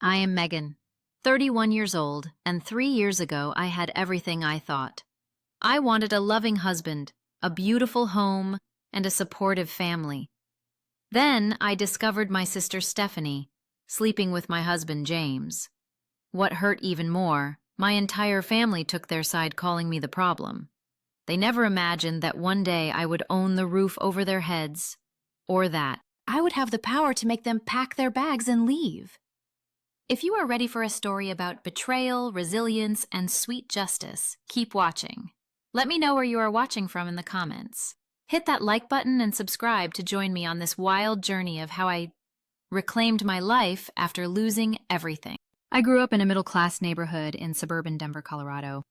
I am Megan, 31 years old, and 3 years ago I had everything I thought. I wanted a loving husband, a beautiful home, and a supportive family. Then I discovered my sister Stephanie, sleeping with my husband James. What hurt even more, my entire family took their side, calling me the problem. They never imagined that one day I would own the roof over their heads, or that I would have the power to make them pack their bags and leave. If you are ready for a story about betrayal, resilience, and sweet justice, keep watching. Let me know where you are watching from in the comments. Hit that like button and subscribe to join me on this wild journey of how I reclaimed my life after losing everything. I grew up in a middle-class neighborhood in suburban Denver, Colorado.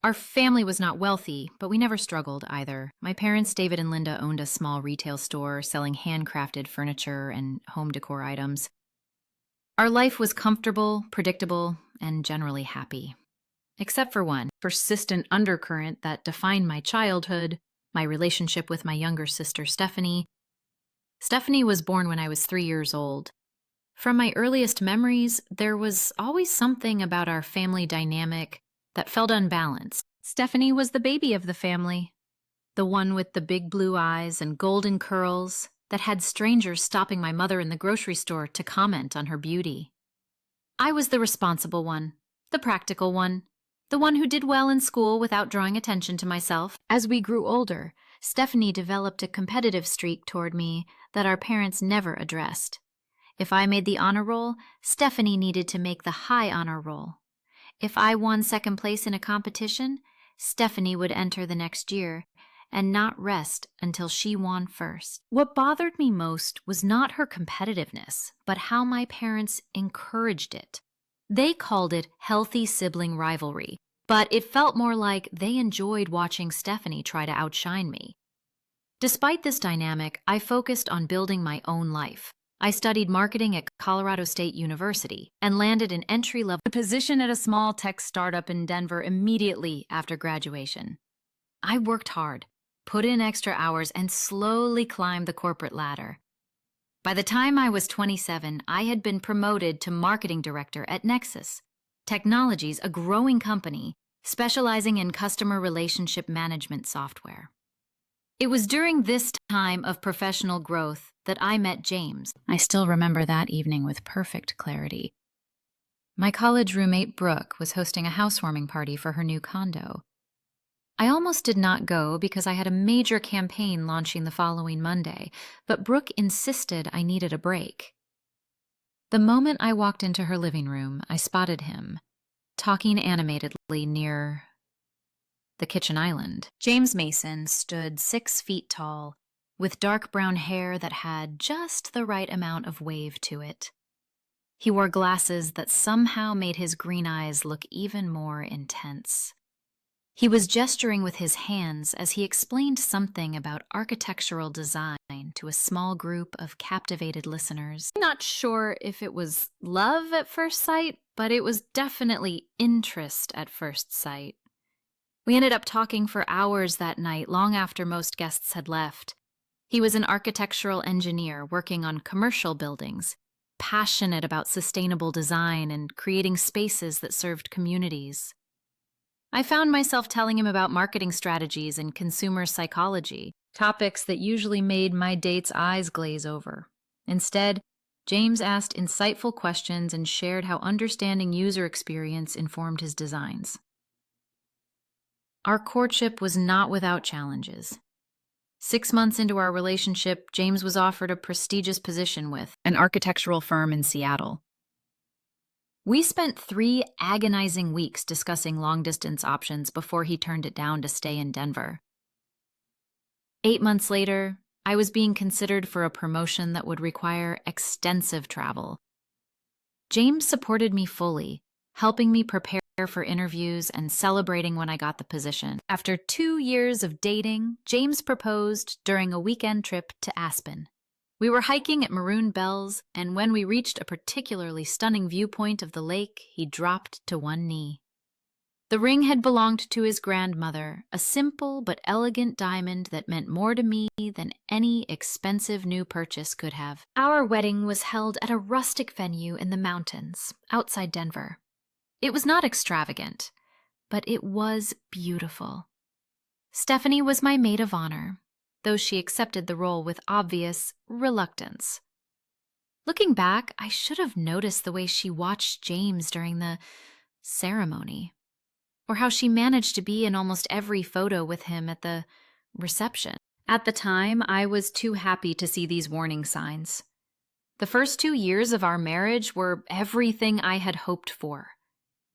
Our family was not wealthy, but we never struggled either. My parents, David and Linda, owned a small retail store selling handcrafted furniture and home decor items. Our life was comfortable, predictable, and generally happy. Except for one persistent undercurrent that defined my childhood, my relationship with my younger sister, Stephanie. Stephanie was born when I was 3 years old. From my earliest memories, there was always something about our family dynamic that felt unbalanced. Stephanie was the baby of the family, the one with the big blue eyes and golden curls that had strangers stopping my mother in the grocery store to comment on her beauty. I was the responsible one, the practical one, the one who did well in school without drawing attention to myself. As we grew older, Stephanie developed a competitive streak toward me that our parents never addressed. If I made the honor roll, Stephanie needed to make the high honor roll. If I won second place in a competition, Stephanie would enter the next year and not rest until she won first. What bothered me most was not her competitiveness, but how my parents encouraged it. They called it healthy sibling rivalry, but it felt more like they enjoyed watching Stephanie try to outshine me. Despite this dynamic, I focused on building my own life. I studied marketing at Colorado State University and landed an entry-level position at a small tech startup in Denver immediately after graduation. I worked hard, put in extra hours, and slowly climbed the corporate ladder. By the time I was 27, I had been promoted to marketing director at Nexus Technologies, a growing company specializing in customer relationship management software. It was during this time of professional growth that I met James. I still remember that evening with perfect clarity. My college roommate Brooke was hosting a housewarming party for her new condo. I almost did not go because I had a major campaign launching the following Monday, but Brooke insisted I needed a break. The moment I walked into her living room, I spotted him, talking animatedly near the kitchen island. James Mason stood 6 feet tall, with dark brown hair that had just the right amount of wave to it. He wore glasses that somehow made his green eyes look even more intense. He was gesturing with his hands as he explained something about architectural design to a small group of captivated listeners. I'm not sure if it was love at first sight, but it was definitely interest at first sight. We ended up talking for hours that night, long after most guests had left. He was an architectural engineer working on commercial buildings, passionate about sustainable design and creating spaces that served communities. I found myself telling him about marketing strategies and consumer psychology, topics that usually made my date's eyes glaze over. Instead, James asked insightful questions and shared how understanding user experience informed his designs. Our courtship was not without challenges. 6 months into our relationship, James was offered a prestigious position with an architectural firm in Seattle. We spent 3 agonizing weeks discussing long-distance options before he turned it down to stay in Denver. 8 months later, I was being considered for a promotion that would require extensive travel. James supported me fully, helping me prepare for interviews and celebrating when I got the position. After 2 years of dating, James proposed during a weekend trip to Aspen. We were hiking at Maroon Bells, and when we reached a particularly stunning viewpoint of the lake, he dropped to one knee. The ring had belonged to his grandmother, a simple but elegant diamond that meant more to me than any expensive new purchase could have. Our wedding was held at a rustic venue in the mountains, outside Denver. It was not extravagant, but it was beautiful. Stephanie was my maid of honor, though she accepted the role with obvious reluctance. Looking back, I should have noticed the way she watched James during the ceremony, or how she managed to be in almost every photo with him at the reception. At the time, I was too happy to see these warning signs. The first 2 years of our marriage were everything I had hoped for.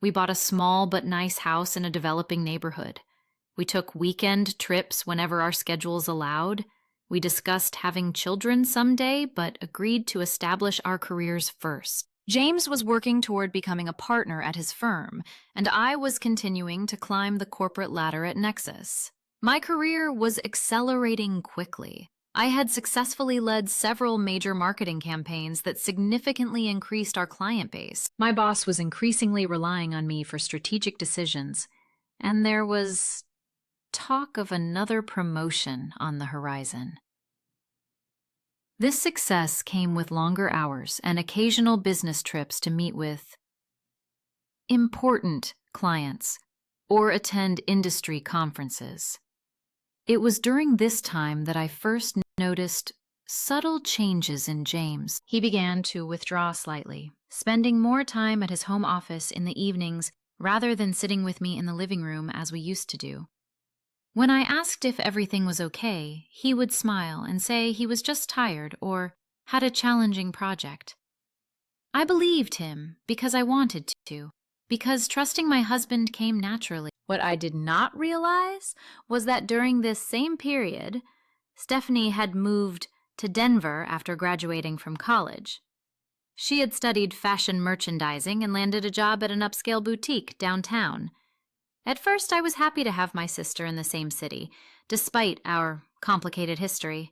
We bought a small but nice house in a developing neighborhood. We took weekend trips whenever our schedules allowed. We discussed having children someday, but agreed to establish our careers first. James was working toward becoming a partner at his firm, and I was continuing to climb the corporate ladder at Nexus. My career was accelerating quickly. I had successfully led several major marketing campaigns that significantly increased our client base. My boss was increasingly relying on me for strategic decisions, and there was talk of another promotion on the horizon. This success came with longer hours and occasional business trips to meet with important clients or attend industry conferences. It was during this time that I first noticed subtle changes in James. He began to withdraw slightly, spending more time at his home office in the evenings rather than sitting with me in the living room as we used to do. When I asked if everything was okay, he would smile and say he was just tired or had a challenging project. I believed him because I wanted to, because trusting my husband came naturally. What I did not realize was that during this same period, Stephanie had moved to Denver after graduating from college. She had studied fashion merchandising and landed a job at an upscale boutique downtown. At first, I was happy to have my sister in the same city, despite our complicated history.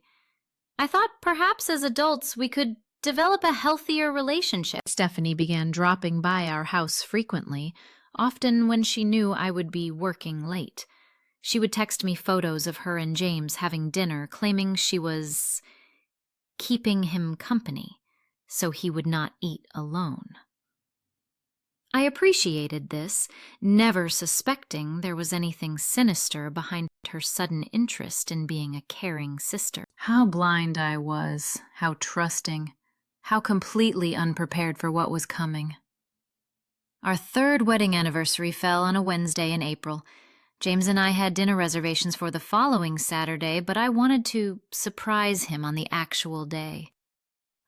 I thought perhaps as adults we could develop a healthier relationship. Stephanie began dropping by our house frequently, often when she knew I would be working late. She would text me photos of her and James having dinner, claiming she was keeping him company so he would not eat alone. I appreciated this, never suspecting there was anything sinister behind her sudden interest in being a caring sister. How blind I was, how trusting, how completely unprepared for what was coming. Our third wedding anniversary fell on a Wednesday in April. James and I had dinner reservations for the following Saturday, but I wanted to surprise him on the actual day.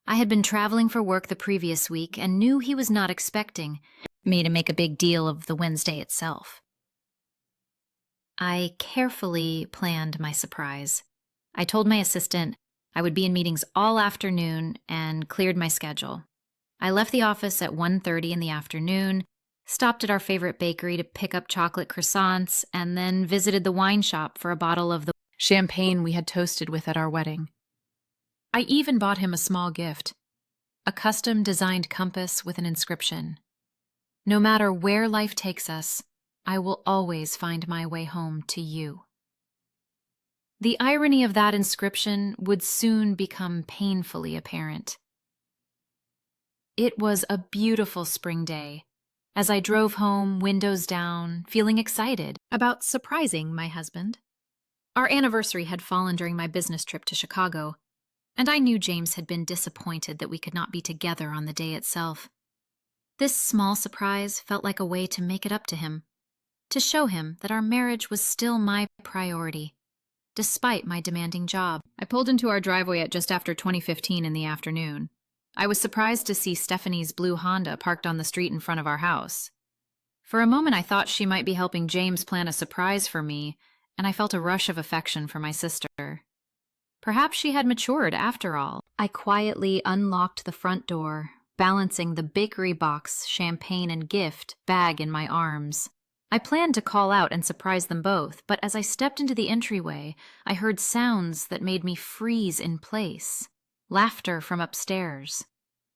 I had been traveling for work the previous week and knew he was not expecting me to make a big deal of the Wednesday itself. I carefully planned my surprise. I told my assistant I would be in meetings all afternoon and cleared my schedule. I left the office at 1:30 in the afternoon, stopped at our favorite bakery to pick up chocolate croissants, and then visited the wine shop for a bottle of the champagne we had toasted with at our wedding. I even bought him a small gift, a custom-designed compass with an inscription. No matter where life takes us, I will always find my way home to you. The irony of that inscription would soon become painfully apparent. It was a beautiful spring day. As I drove home, windows down, feeling excited about surprising my husband. Our anniversary had fallen during my business trip to Chicago, and I knew James had been disappointed that we could not be together on the day itself. This small surprise felt like a way to make it up to him, to show him that our marriage was still my priority, despite my demanding job. I pulled into our driveway at just after 20:15 in the afternoon. I was surprised to see Stephanie's blue Honda parked on the street in front of our house. For a moment I thought she might be helping James plan a surprise for me, and I felt a rush of affection for my sister. Perhaps she had matured after all. I quietly unlocked the front door, balancing the bakery box, champagne, and gift bag in my arms. I planned to call out and surprise them both, but as I stepped into the entryway, I heard sounds that made me freeze in place. Laughter from upstairs.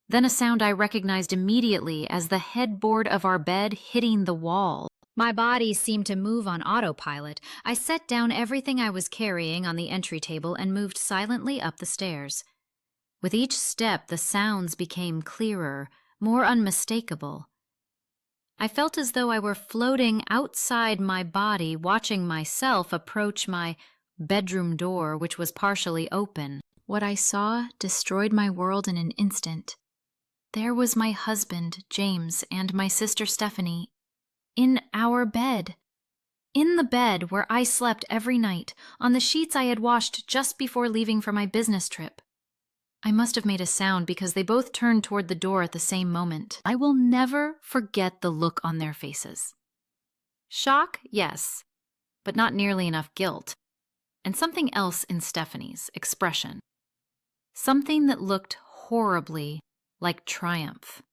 Then a sound I recognized immediately as the headboard of our bed hitting the wall. My body seemed to move on autopilot. I set down everything I was carrying on the entry table and moved silently up the stairs. With each step, the sounds became clearer, more unmistakable. I felt as though I were floating outside my body, watching myself approach my bedroom door, which was partially open. What I saw destroyed my world in an instant. There was my husband, James, and my sister Stephanie in our bed. In the bed where I slept every night, on the sheets I had washed just before leaving for my business trip. I must have made a sound because they both turned toward the door at the same moment. I will never forget the look on their faces. Shock, yes, but not nearly enough guilt. And something else in Stephanie's expression. Something that looked horribly like triumph.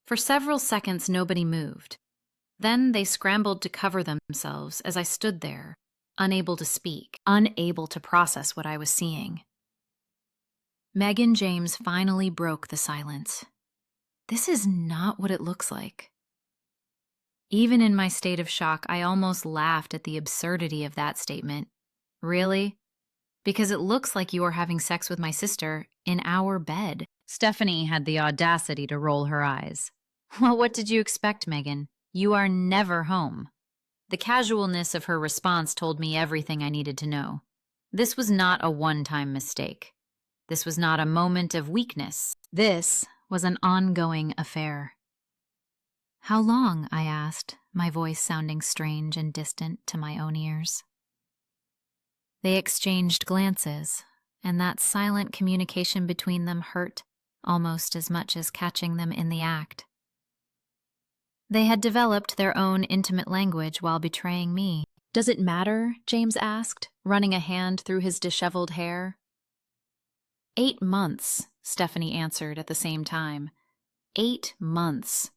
For several seconds, nobody moved. Then they scrambled to cover themselves as I stood there, unable to speak, unable to process what I was seeing. Megan James finally broke the silence. This is not what it looks like. Even in my state of shock, I almost laughed at the absurdity of that statement. Really? Because it looks like you are having sex with my sister in our bed. Stephanie had the audacity to roll her eyes. Well, what did you expect, Megan? You are never home. The casualness of her response told me everything I needed to know. This was not a one-time mistake. This was not a moment of weakness. This was an ongoing affair. How long? I asked, my voice sounding strange and distant to my own ears. They exchanged glances, and that silent communication between them hurt almost as much as catching them in the act. They had developed their own intimate language while betraying me. Does it matter? James asked, running a hand through his disheveled hair. 8 months, Stephanie answered at the same time. 8 months.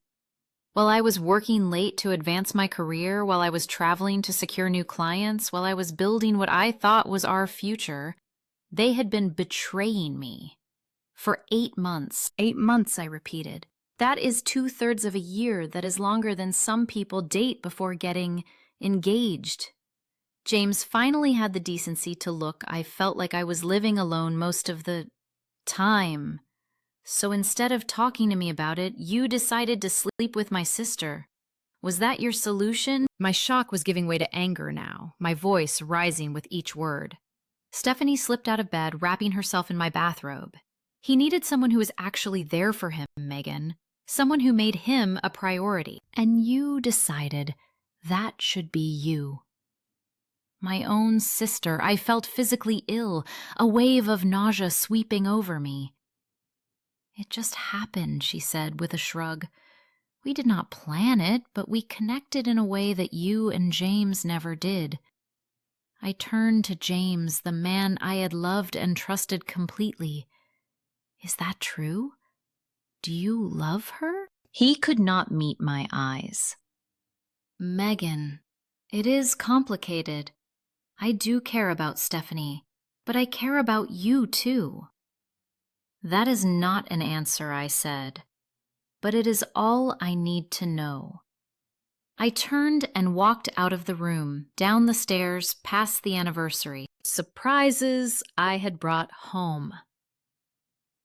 While I was working late to advance my career, while I was traveling to secure new clients, while I was building what I thought was our future, they had been betraying me. For 8 months. 8 months, I repeated. That is 2/3 of a year. That is longer than some people date before getting engaged. James finally had the decency to look. I felt like I was living alone most of the time. So instead of talking to me about it, you decided to sleep with my sister. Was that your solution? My shock was giving way to anger now, my voice rising with each word. Stephanie slipped out of bed, wrapping herself in my bathrobe. He needed someone who was actually there for him, Megan. Someone who made him a priority. And you decided that should be you. My own sister. I felt physically ill, a wave of nausea sweeping over me. It just happened, she said with a shrug. We did not plan it, but we connected in a way that you and James never did. I turned to James, the man I had loved and trusted completely. Is that true? Do you love her? He could not meet my eyes. Megan, it is complicated. I do care about Stephanie, but I care about you too. That is not an answer, I said, but it is all I need to know. I turned and walked out of the room, down the stairs, past the anniversary. Surprises I had brought home.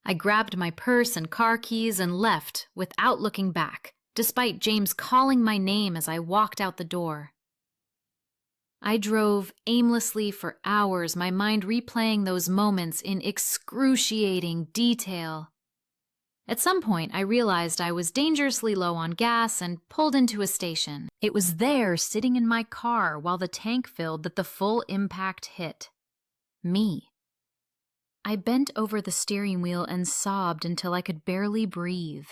I grabbed my purse and car keys and left without looking back, despite James calling my name as I walked out the door. I drove aimlessly for hours, my mind replaying those moments in excruciating detail. At some point, I realized I was dangerously low on gas and pulled into a station. It was there, sitting in my car while the tank filled, that the full impact hit. Me. I bent over the steering wheel and sobbed until I could barely breathe.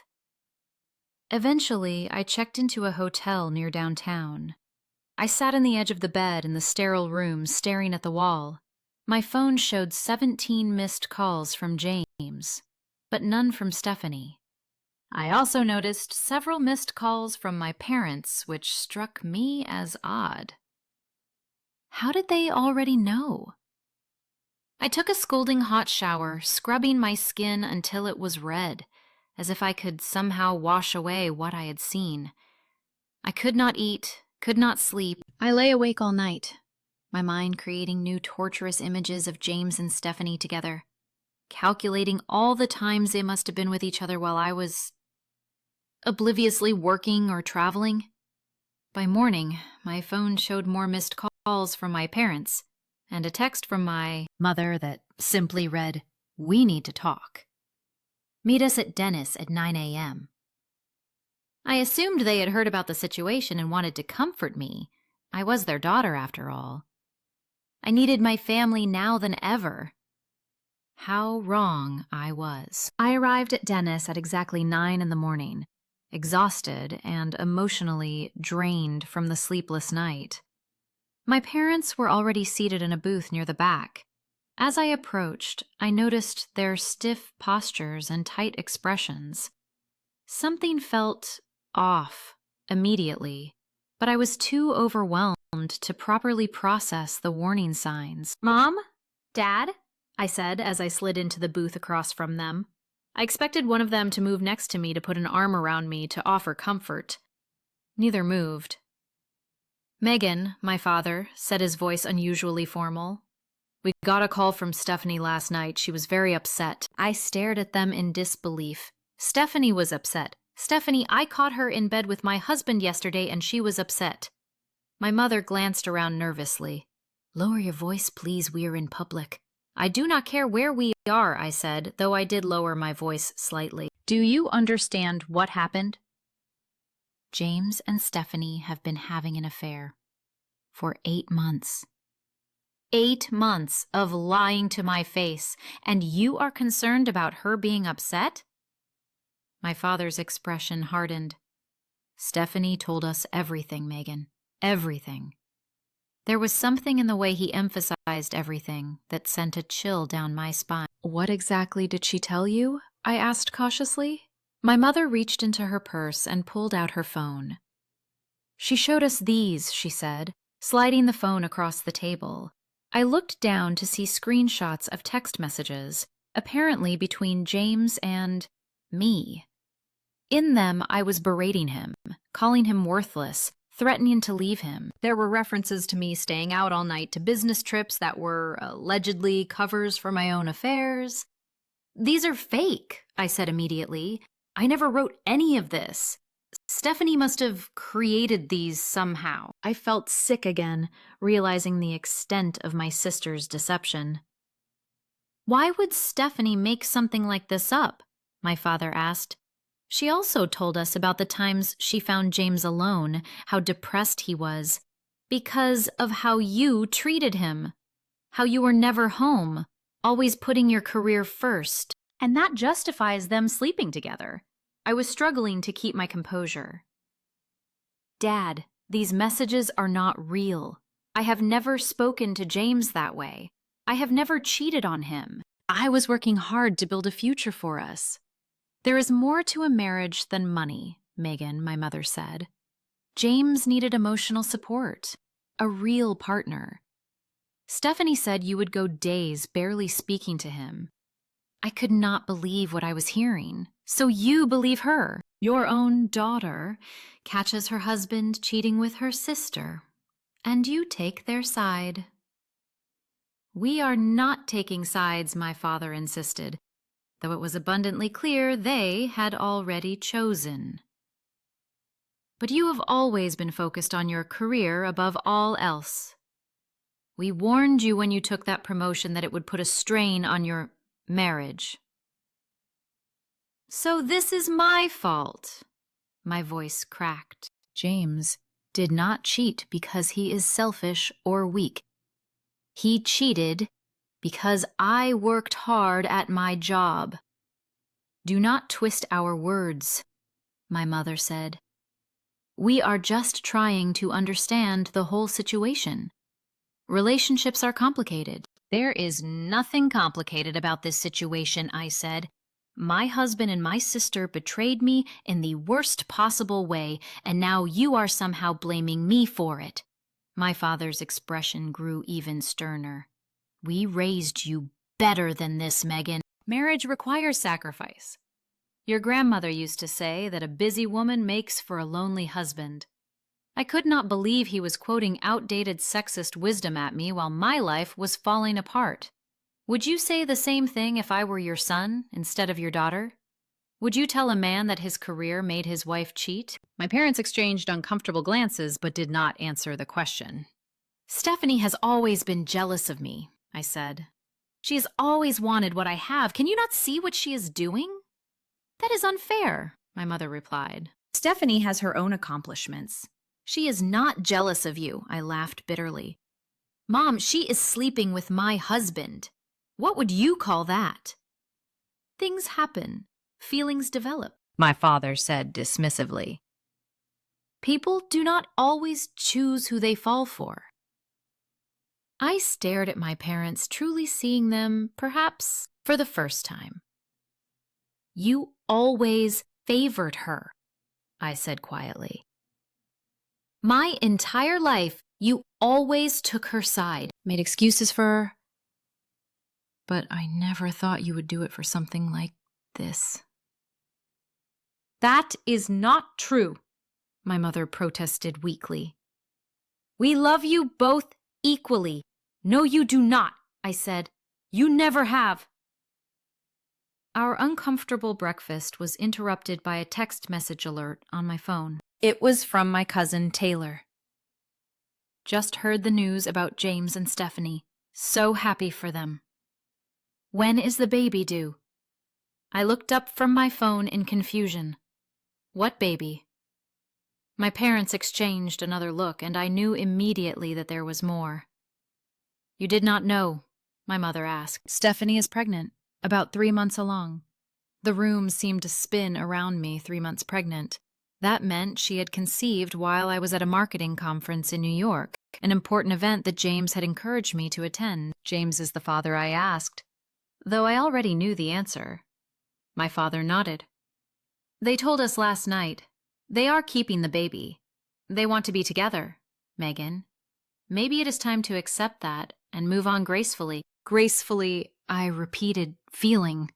Eventually, I checked into a hotel near downtown. I sat on the edge of the bed in the sterile room, staring at the wall. My phone showed 17 missed calls from James, but none from Stephanie. I also noticed several missed calls from my parents, which struck me as odd. How did they already know? I took a scalding hot shower, scrubbing my skin until it was red, as if I could somehow wash away what I had seen. I could not eat, could not sleep. I lay awake all night, my mind creating new torturous images of James and Stephanie together, calculating all the times they must have been with each other while I was obliviously working or traveling. By morning, my phone showed more missed calls from my parents and a text from my mother that simply read, "We need to talk. Meet us at Dennis at 9 a.m." I assumed they had heard about the situation and wanted to comfort me. I was their daughter, after all. I needed my family now than ever. How wrong I was. I arrived at Dennis at exactly 9 in the morning, exhausted and emotionally drained from the sleepless night. My parents were already seated in a booth near the back. As I approached, I noticed their stiff postures and tight expressions. Something felt off immediately, but I was too overwhelmed to properly process the warning signs. "Mom? Dad?" I said as I slid into the booth across from them. I expected one of them to move next to me to put an arm around me to offer comfort. Neither moved. "Megan," my father said, his voice unusually formal. "We got a call from Stephanie last night. She was very upset." I stared at them in disbelief. Stephanie was upset. "Stephanie, I caught her in bed with my husband yesterday and she was upset." My mother glanced around nervously. "Lower your voice, please. We are in public." "I do not care where we are," I said, though I did lower my voice slightly. "Do you understand what happened? James and Stephanie have been having an affair for 8 months. 8 months of lying to my face, and you are concerned about her being upset?" My father's expression hardened. "Stephanie told us everything, Megan. Everything." There was something in the way he emphasized everything that sent a chill down my spine. "What exactly did she tell you?" I asked cautiously. My mother reached into her purse and pulled out her phone. "She showed us these," she said, sliding the phone across the table. I looked down to see screenshots of text messages, apparently between James and me. In them, I was berating him, calling him worthless, threatening to leave him. There were references to me staying out all night to business trips that were allegedly covers for my own affairs. "These are fake," I said immediately. "I never wrote any of this. Stephanie must have created these somehow." I felt sick again, realizing the extent of my sister's deception. "Why would Stephanie make something like this up?" my father asked. "She also told us about the times she found James alone, how depressed he was, because of how you treated him, how you were never home, always putting your career first, and that justifies them sleeping together." I was struggling to keep my composure. "Dad, these messages are not real. I have never spoken to James that way. I have never cheated on him. I was working hard to build a future for us." "There is more to a marriage than money," Megan, my mother said. "James needed emotional support, a real partner. Stephanie said you would go days barely speaking to him." I could not believe what I was hearing. "So you believe her? Your own daughter catches her husband cheating with her sister, and you take their side." "We are not taking sides," my father insisted, though it was abundantly clear they had already chosen. "But you have always been focused on your career above all else. We warned you when you took that promotion that it would put a strain on your marriage." "So this is my fault." My voice cracked. "James did not cheat because he is selfish or weak. He cheated because I worked hard at my job." "Do not twist our words," my mother said. "We are just trying to understand the whole situation. Relationships are complicated." "There is nothing complicated about this situation," I said. "My husband and my sister betrayed me in the worst possible way, and now you are somehow blaming me for it." My father's expression grew even sterner. "We raised you better than this, Megan. Marriage requires sacrifice. Your grandmother used to say that a busy woman makes for a lonely husband. I could not believe he was quoting outdated sexist wisdom at me while my life was falling apart. Would you say the same thing if I were your son instead of your daughter? Would you tell a man that his career made his wife cheat? My parents exchanged uncomfortable glances but did not answer the question. Stephanie has always been jealous of me, I said. She has always wanted what I have. Can you not see what she is doing? That is unfair, my mother replied. Stephanie has her own accomplishments. She is not jealous of you, I laughed bitterly. Mom, she is sleeping with my husband. What would you call that? Things happen. Feelings develop, my father said dismissively. People do not always choose who they fall for. I stared at my parents, truly seeing them, perhaps, for the first time. You always favored her, I said quietly. My entire life, you always took her side, made excuses for her. But I never thought you would do it for something like this. That is not true, my mother protested weakly. We love you both equally. No, you do not, I said. You never have. Our uncomfortable breakfast was interrupted by a text message alert on my phone. It was from my cousin Taylor. Just heard the news about James and Stephanie. So happy for them. When is the baby due? I looked up from my phone in confusion. What baby? My parents exchanged another look, and I knew immediately that there was more. You did not know, my mother asked. Stephanie is pregnant, about 3 months along. The room seemed to spin around me, 3 months pregnant. That meant she had conceived while I was at a marketing conference in New York, an important event that James had encouraged me to attend. James is the father I asked, though I already knew the answer. My father nodded. They told us last night. They are keeping the baby. They want to be together, Megan. Maybe it is time to accept that and move on gracefully. Gracefully, I repeated, feeling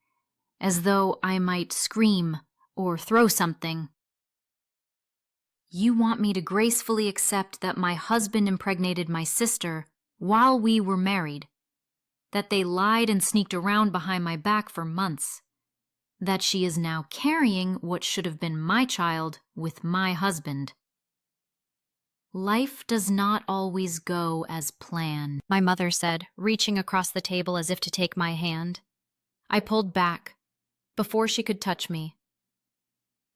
as though I might scream or throw something. You want me to gracefully accept that my husband impregnated my sister while we were married, that they lied and sneaked around behind my back for months, that she is now carrying what should have been my child with my husband. Life does not always go as planned, my mother said, reaching across the table as if to take my hand. I pulled back before she could touch me.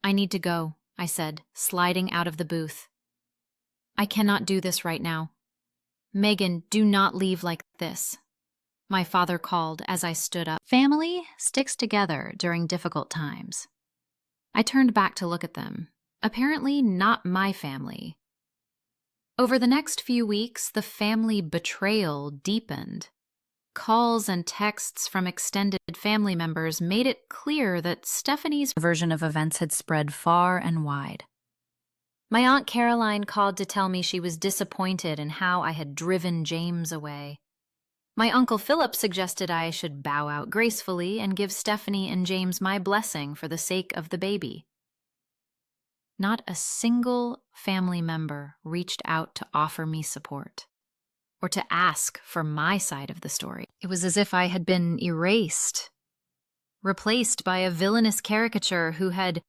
I need to go, I said, sliding out of the booth. I cannot do this right now. Megan, do not leave like this, my father called as I stood up. Family sticks together during difficult times. I turned back to look at them. Apparently not my family. Over the next few weeks, the family betrayal deepened. Calls and texts from extended family members made it clear that Stephanie's version of events had spread far and wide. My Aunt Caroline called to tell me she was disappointed in how I had driven James away. My Uncle Philip suggested I should bow out gracefully and give Stephanie and James my blessing for the sake of the baby. Not a single family member reached out to offer me support or to ask for my side of the story. It was as if I had been erased, replaced by a villainous caricature who had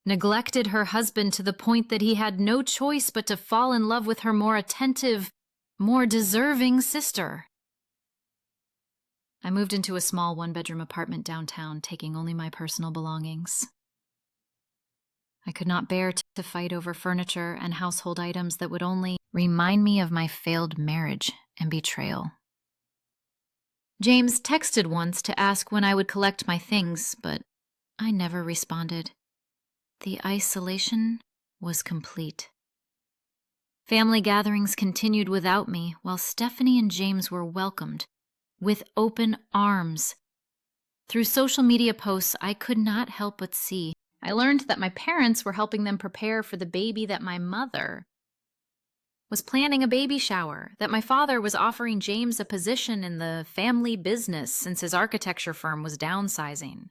neglected her husband to the point that he had no choice but to fall in love with her more attentive, more deserving sister. I moved into a small one-bedroom apartment downtown, taking only my personal belongings. I could not bear to fight over furniture and household items that would only remind me of my failed marriage and betrayal. James texted once to ask when I would collect my things, but I never responded. The isolation was complete. Family gatherings continued without me, while Stephanie and James were welcomed with open arms. Through social media posts, I could not help but see. I learned that my parents were helping them prepare for the baby, that my mother was planning a baby shower, that my father was offering James a position in the family business since his architecture firm was downsizing.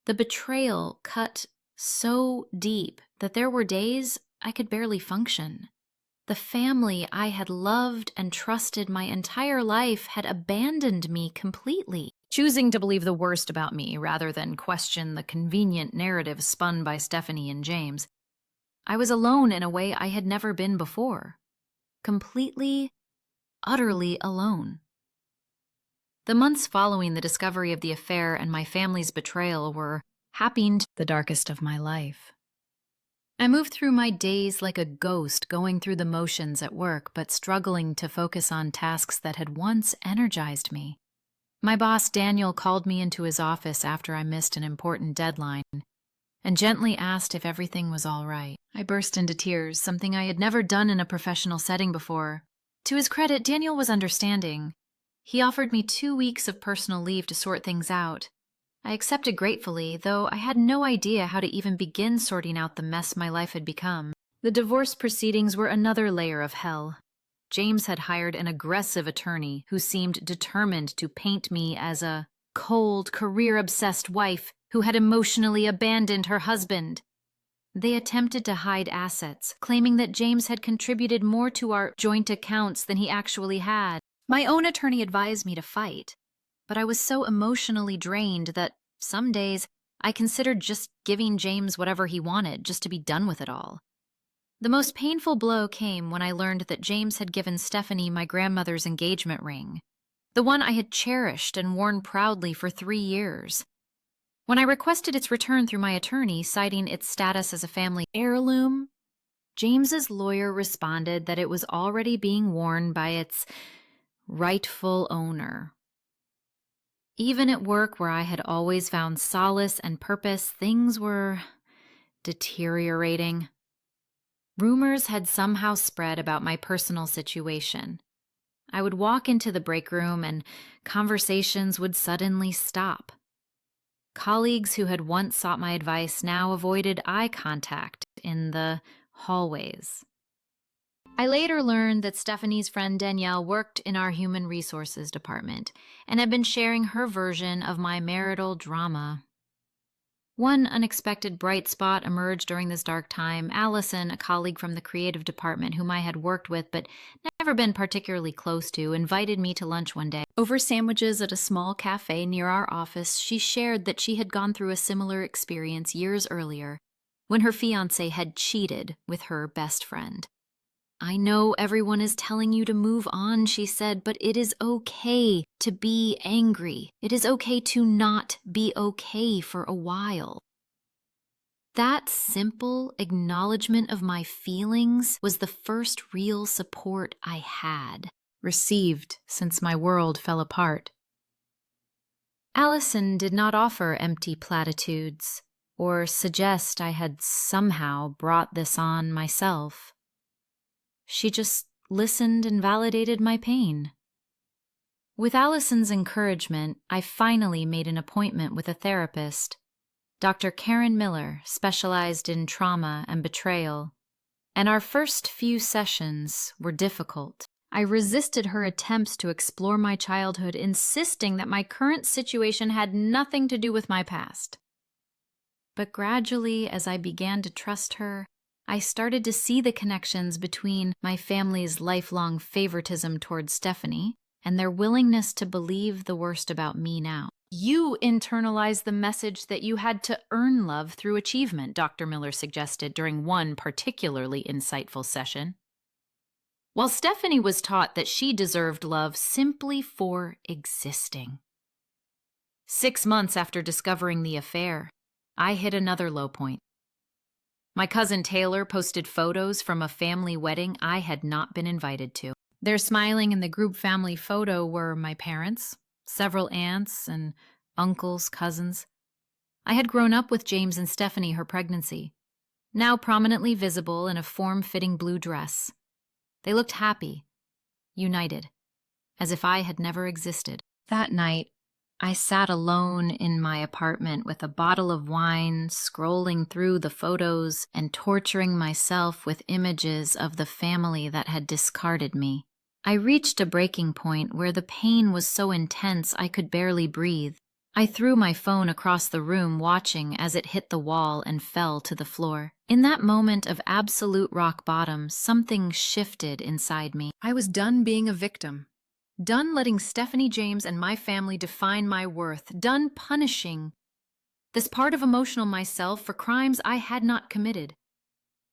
The betrayal cut so deep that there were days I could barely function. The family I had loved and trusted my entire life had abandoned me completely, choosing to believe the worst about me rather than question the convenient narrative spun by Stephanie and James. I was alone in a way I had never been before. Completely, utterly alone. The months following the discovery of the affair and my family's betrayal were happened the darkest of my life. I moved through my days like a ghost, going through the motions at work, but struggling to focus on tasks that had once energized me. My boss, Daniel, called me into his office after I missed an important deadline and gently asked if everything was all right. I burst into tears, something I had never done in a professional setting before. To his credit, Daniel was understanding. He offered me 2 weeks of personal leave to sort things out. I accepted gratefully, though I had no idea how to even begin sorting out the mess my life had become. The divorce proceedings were another layer of hell. James had hired an aggressive attorney who seemed determined to paint me as a cold, career-obsessed wife who had emotionally abandoned her husband. They attempted to hide assets, claiming that James had contributed more to our joint accounts than he actually had. My own attorney advised me to fight, but I was so emotionally drained that some days I considered just giving James whatever he wanted, just to be done with it all. The most painful blow came when I learned that James had given Stephanie my grandmother's engagement ring, the one I had cherished and worn proudly for 3 years. When I requested its return through my attorney, citing its status as a family heirloom, James's lawyer responded that it was already being worn by its rightful owner. Even at work, where I had always found solace and purpose, things were deteriorating. Rumors had somehow spread about my personal situation. I would walk into the break room and conversations would suddenly stop. Colleagues who had once sought my advice now avoided eye contact in the hallways. I later learned that Stephanie's friend Danielle worked in our human resources department and had been sharing her version of my marital drama. One unexpected bright spot emerged during this dark time. Allison, a colleague from the creative department whom I had worked with but never been particularly close to, invited me to lunch one day. Over sandwiches at a small cafe near our office, she shared that she had gone through a similar experience years earlier when her fiancé had cheated with her best friend. "I know everyone is telling you to move on," she said, "but it is okay to be angry. It is okay to not be okay for a while." That simple acknowledgement of my feelings was the first real support I had received since my world fell apart. Allison did not offer empty platitudes or suggest I had somehow brought this on myself. She just listened and validated my pain. With Allison's encouragement, I finally made an appointment with a therapist. Dr. Karen Miller specialized in trauma and betrayal, and our first few sessions were difficult. I resisted her attempts to explore my childhood, insisting that my current situation had nothing to do with my past. But gradually, as I began to trust her, I started to see the connections between my family's lifelong favoritism towards Stephanie and their willingness to believe the worst about me now. "You internalized the message that you had to earn love through achievement," Dr. Miller suggested during one particularly insightful session. While Stephanie was taught that she deserved love simply for existing. 6 months after discovering the affair, I hit another low point. My cousin Taylor posted photos from a family wedding I had not been invited to. There, smiling in the group family photo, were my parents, several aunts and uncles, cousins. I had grown up with James and Stephanie her pregnancy, now prominently visible in a form-fitting blue dress. They looked happy, united, as if I had never existed. That night, I sat alone in my apartment with a bottle of wine, scrolling through the photos and torturing myself with images of the family that had discarded me. I reached a breaking point where the pain was so intense I could barely breathe. I threw my phone across the room, watching as it hit the wall and fell to the floor. In that moment of absolute rock bottom, something shifted inside me. I was done being a victim. Done letting Stephanie James and my family define my worth. Done punishing this part of emotional myself for crimes I had not committed.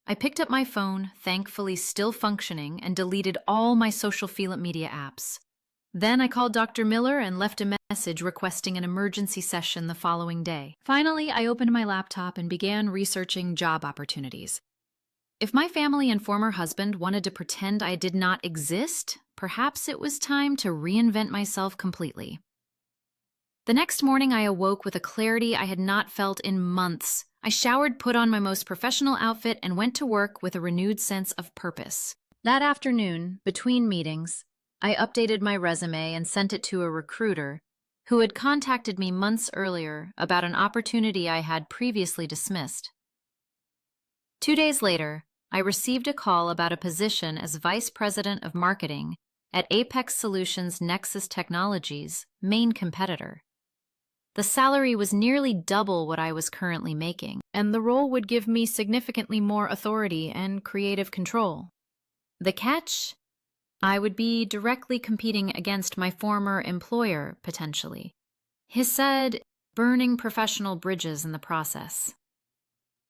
I picked up my phone, thankfully still functioning, and deleted all my social media apps. Then I called Dr. Miller and left a message requesting an emergency session the following day. Finally, I opened my laptop and began researching job opportunities. If my family and former husband wanted to pretend I did not exist, perhaps it was time to reinvent myself completely. The next morning, I awoke with a clarity I had not felt in months. I showered, put on my most professional outfit, and went to work with a renewed sense of purpose. That afternoon, between meetings, I updated my resume and sent it to a recruiter who had contacted me months earlier about an opportunity I had previously dismissed. 2 days later, I received a call about a position as Vice President of Marketing at Apex Solutions Nexus Technologies' main competitor. The salary was nearly double what I was currently making, and the role would give me significantly more authority and creative control. The catch? I would be directly competing against my former employer, potentially. He said, burning professional bridges in the process.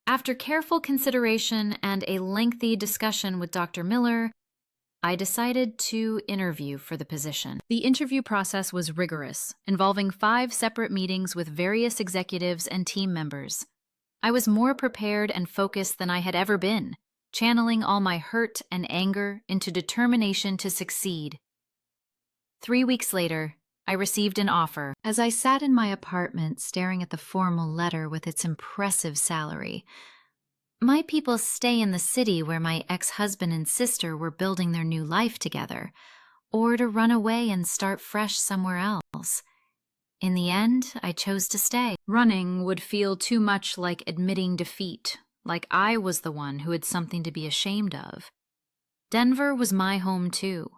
After careful consideration and a lengthy discussion with Dr. Miller, I decided to interview for the position. The interview process was rigorous, involving 5 separate meetings with various executives and team members. I was more prepared and focused than I had ever been, channeling all my hurt and anger into determination to succeed. 3 weeks later, I received an offer. As I sat in my apartment staring at the formal letter with its impressive salary, my people stay in the city where my ex-husband and sister were building their new life together, or to run away and start fresh somewhere else. In the end, I chose to stay. Running would feel too much like admitting defeat, like I was the one who had something to be ashamed of. Denver was my home too.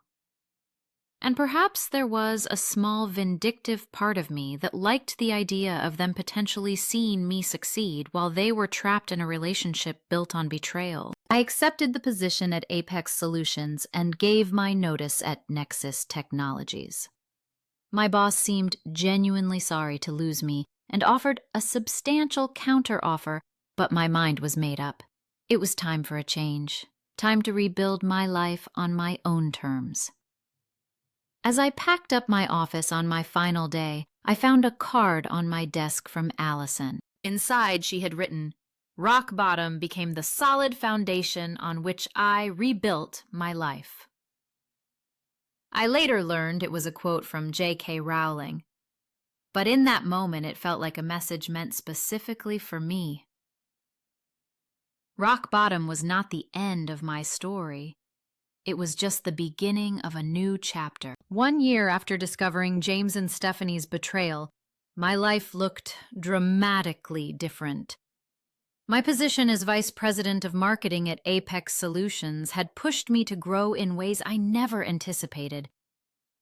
And perhaps there was a small vindictive part of me that liked the idea of them potentially seeing me succeed while they were trapped in a relationship built on betrayal. I accepted the position at Apex Solutions and gave my notice at Nexus Technologies. My boss seemed genuinely sorry to lose me and offered a substantial counteroffer, but my mind was made up. It was time for a change, time to rebuild my life on my own terms. As I packed up my office on my final day, I found a card on my desk from Allison. Inside, she had written, "Rock bottom became the solid foundation on which I rebuilt my life." I later learned it was a quote from J.K. Rowling, but in that moment it felt like a message meant specifically for me. Rock bottom was not the end of my story. It was just the beginning of a new chapter. 1 year after discovering James and Stephanie's betrayal, my life looked dramatically different. My position as Vice President of Marketing at Apex Solutions had pushed me to grow in ways I never anticipated.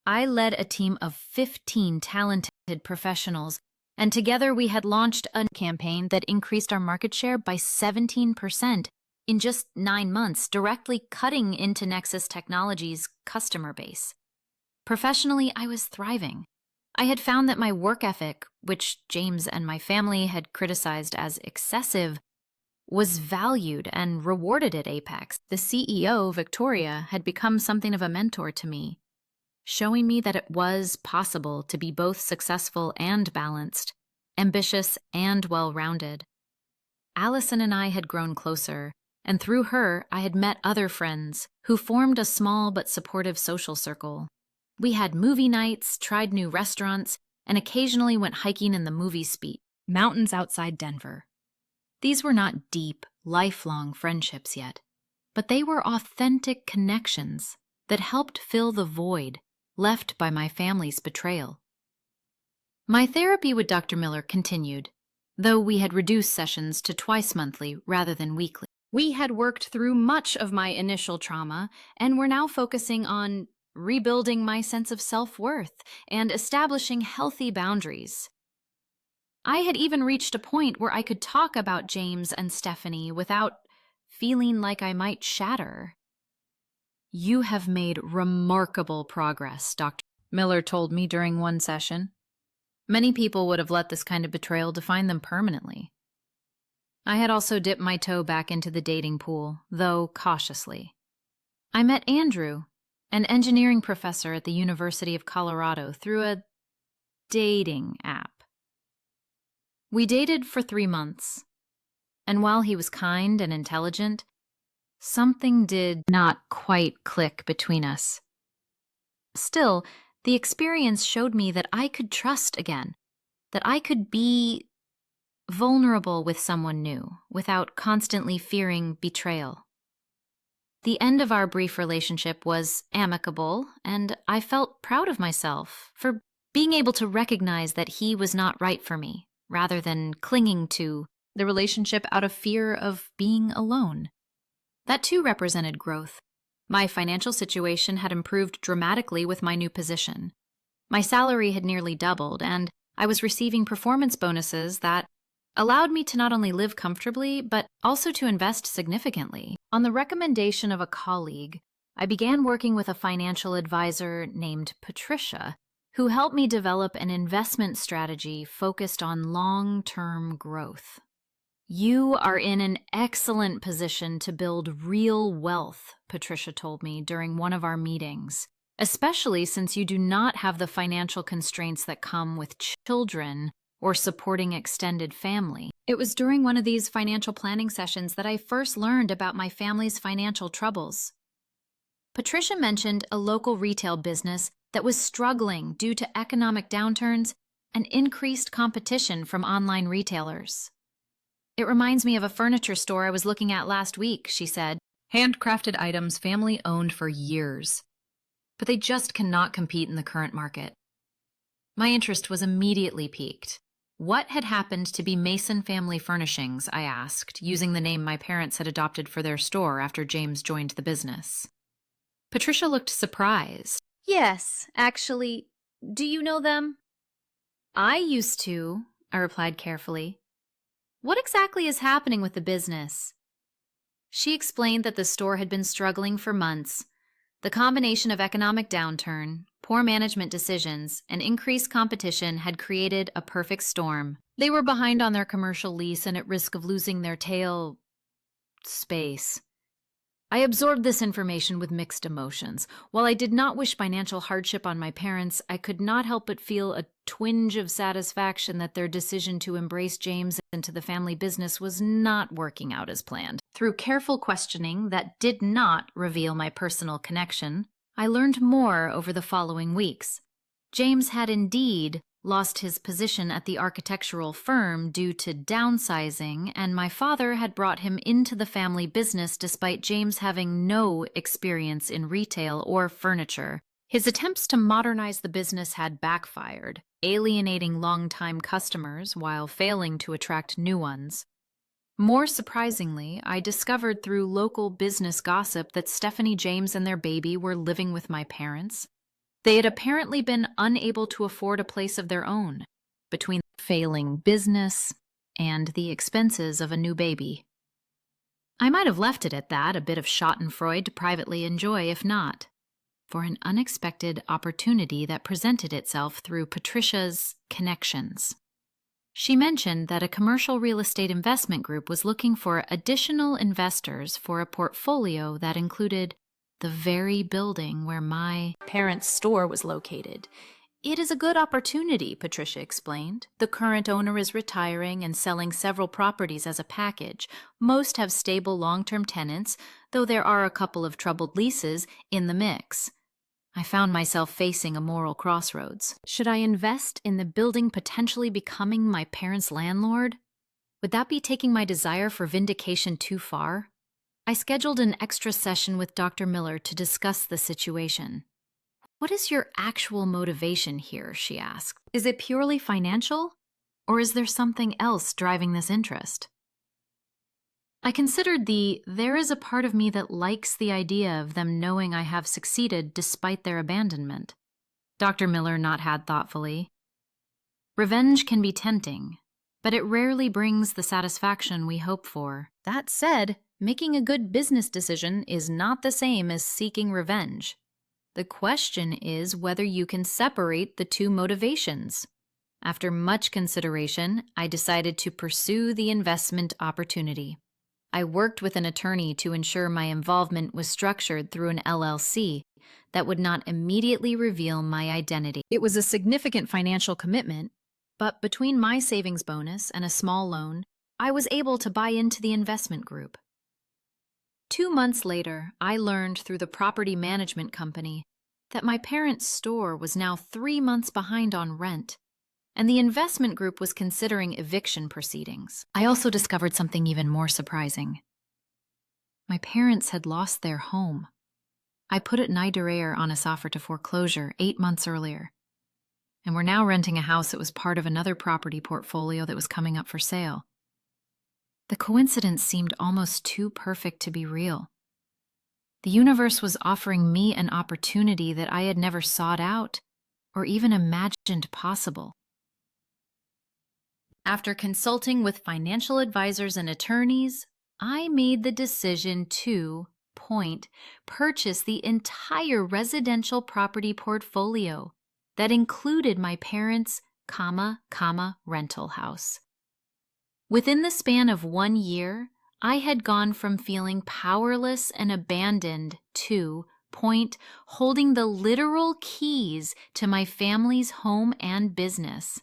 I led a team of 15 talented professionals, and together we had launched a campaign that increased our market share by 17%. In just 9 months, directly cutting into Nexus Technologies' customer base. Professionally, I was thriving. I had found that my work ethic, which James and my family had criticized as excessive, was valued and rewarded at Apex. The CEO, Victoria, had become something of a mentor to me, showing me that it was possible to be both successful and balanced, ambitious and well-rounded. Allison and I had grown closer, and through her, I had met other friends who formed a small but supportive social circle. We had movie nights, tried new restaurants, and occasionally went hiking in the movie speed, mountains outside Denver. These were not deep, lifelong friendships yet, but they were authentic connections that helped fill the void left by my family's betrayal. My therapy with Dr. Miller continued, though we had reduced sessions to twice monthly rather than weekly. We had worked through much of my initial trauma and were now focusing on rebuilding my sense of self-worth and establishing healthy boundaries. I had even reached a point where I could talk about James and Stephanie without feeling like I might shatter. "You have made remarkable progress," Dr. Miller told me during one session. "Many people would have let this kind of betrayal define them permanently." I had also dipped my toe back into the dating pool, though cautiously. I met Andrew, an engineering professor at the University of Colorado, through a dating app. We dated for 3 months, and while he was kind and intelligent, something did not quite click between us. Still, the experience showed me that I could trust again, that I could be vulnerable with someone new without constantly fearing betrayal. The end of our brief relationship was amicable, and I felt proud of myself for being able to recognize that he was not right for me, rather than clinging to the relationship out of fear of being alone. That too represented growth. My financial situation had improved dramatically with my new position. My salary had nearly doubled, and I was receiving performance bonuses that allowed me to not only live comfortably, but also to invest significantly. On the recommendation of a colleague, I began working with a financial advisor named Patricia, who helped me develop an investment strategy focused on long-term growth. "You are in an excellent position to build real wealth," Patricia told me during one of our meetings, "especially since you do not have the financial constraints that come with children or supporting extended family." It was during one of these financial planning sessions that I first learned about my family's financial troubles. Patricia mentioned a local retail business that was struggling due to economic downturns and increased competition from online retailers. "It reminds me of a furniture store I was looking at last week," she said. "Handcrafted items family owned for years, but they just cannot compete in the current market." My interest was immediately piqued. What had happened to be Mason Family Furnishings, I asked, using the name my parents had adopted for their store after James joined the business. Patricia looked surprised. "Yes, actually, do you know them?" "I used to," I replied carefully. "What exactly is happening with the business?" She explained that the store had been struggling for months. The combination of economic downturn, poor management decisions, and increased competition had created a perfect storm. They were behind on their commercial lease and at risk of losing their tail space. I absorbed this information with mixed emotions. While I did not wish financial hardship on my parents, I could not help but feel a twinge of satisfaction that their decision to embrace James into the family business was not working out as planned. Through careful questioning that did not reveal my personal connection, I learned more over the following weeks. James had indeed lost his position at the architectural firm due to downsizing, and my father had brought him into the family business despite James having no experience in retail or furniture. His attempts to modernize the business had backfired, alienating longtime customers while failing to attract new ones. More surprisingly, I discovered through local business gossip that Stephanie James and their baby were living with my parents. They had apparently been unable to afford a place of their own, between failing business and the expenses of a new baby. I might have left it at that, a bit of schadenfreude to privately enjoy, if not for an unexpected opportunity that presented itself through Patricia's connections. She mentioned that a commercial real estate investment group was looking for additional investors for a portfolio that included the very building where my parents' store was located. "It is a good opportunity," Patricia explained. "The current owner is retiring and selling several properties as a package. Most have stable long-term tenants, though there are a couple of troubled leases in the mix." I found myself facing a moral crossroads. Should I invest in the building potentially becoming my parents' landlord? Would that be taking my desire for vindication too far? I scheduled an extra session with Dr. Miller to discuss the situation. "What is your actual motivation here?" she asked. "Is it purely financial? Or is there something else driving this interest?" I considered there is a part of me that likes the idea of them knowing I have succeeded despite their abandonment. Dr. Miller nodded thoughtfully. "Revenge can be tempting, but it rarely brings the satisfaction we hope for. That said, making a good business decision is not the same as seeking revenge. The question is whether you can separate the two motivations. After much consideration, I decided to pursue the investment opportunity. I worked with an attorney to ensure my involvement was structured through an LLC that would not immediately reveal my identity. It was a significant financial commitment, but between my savings bonus and a small loan, I was able to buy into the investment group. 2 months later, I learned through the property management company that my parents' store was now 3 months behind on rent, and the investment group was considering eviction proceedings. I also discovered something even more surprising. My parents had lost their home. I put it Niederer on its offer to foreclosure 8 months earlier, and we're now renting a house that was part of another property portfolio that was coming up for sale. The coincidence seemed almost too perfect to be real. The universe was offering me an opportunity that I had never sought out or even imagined possible. After consulting with financial advisors and attorneys, I made the decision to purchase the entire residential property portfolio that included my parents' rental house. Within the span of 1 year, I had gone from feeling powerless and abandoned to holding the literal keys to my family's home and business.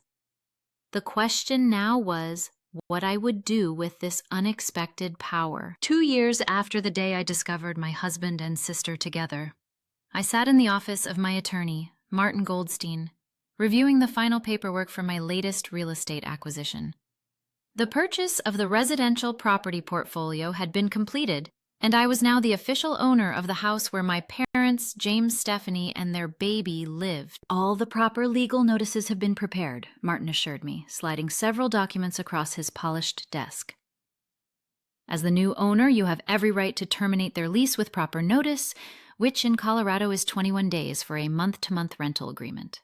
The question now was what I would do with this unexpected power. 2 years after the day I discovered my husband and sister together, I sat in the office of my attorney, Martin Goldstein, reviewing the final paperwork for my latest real estate acquisition. The purchase of the residential property portfolio had been completed, and I was now the official owner of the house where my parents, James, Stephanie, and their baby lived. All the proper legal notices have been prepared, Martin assured me, sliding several documents across his polished desk. As the new owner, you have every right to terminate their lease with proper notice, which in Colorado is 21 days for a month-to-month rental agreement.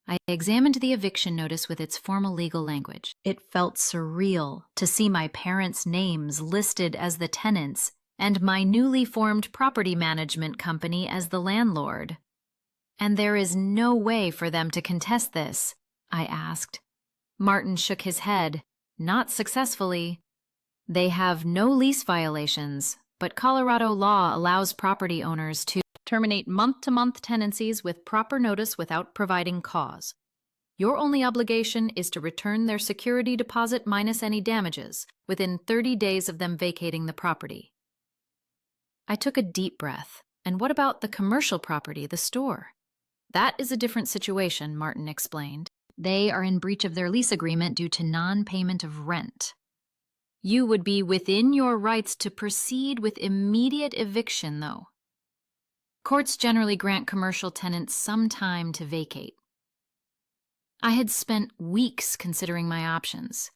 I examined the eviction notice with its formal legal language. It felt surreal to see my parents' names listed as the tenants and my newly formed property management company as the landlord. And there is no way for them to contest this, I asked. Martin shook his head, not successfully. They have no lease violations, but Colorado law allows property owners to terminate month-to-month tenancies with proper notice without providing cause. Your only obligation is to return their security deposit minus any damages within 30 days of them vacating the property. I took a deep breath. And what about the commercial property, the store? That is a different situation, Martin explained. They are in breach of their lease agreement due to non-payment of rent. You would be within your rights to proceed with immediate eviction, though. Courts generally grant commercial tenants some time to vacate. I had spent weeks considering my options.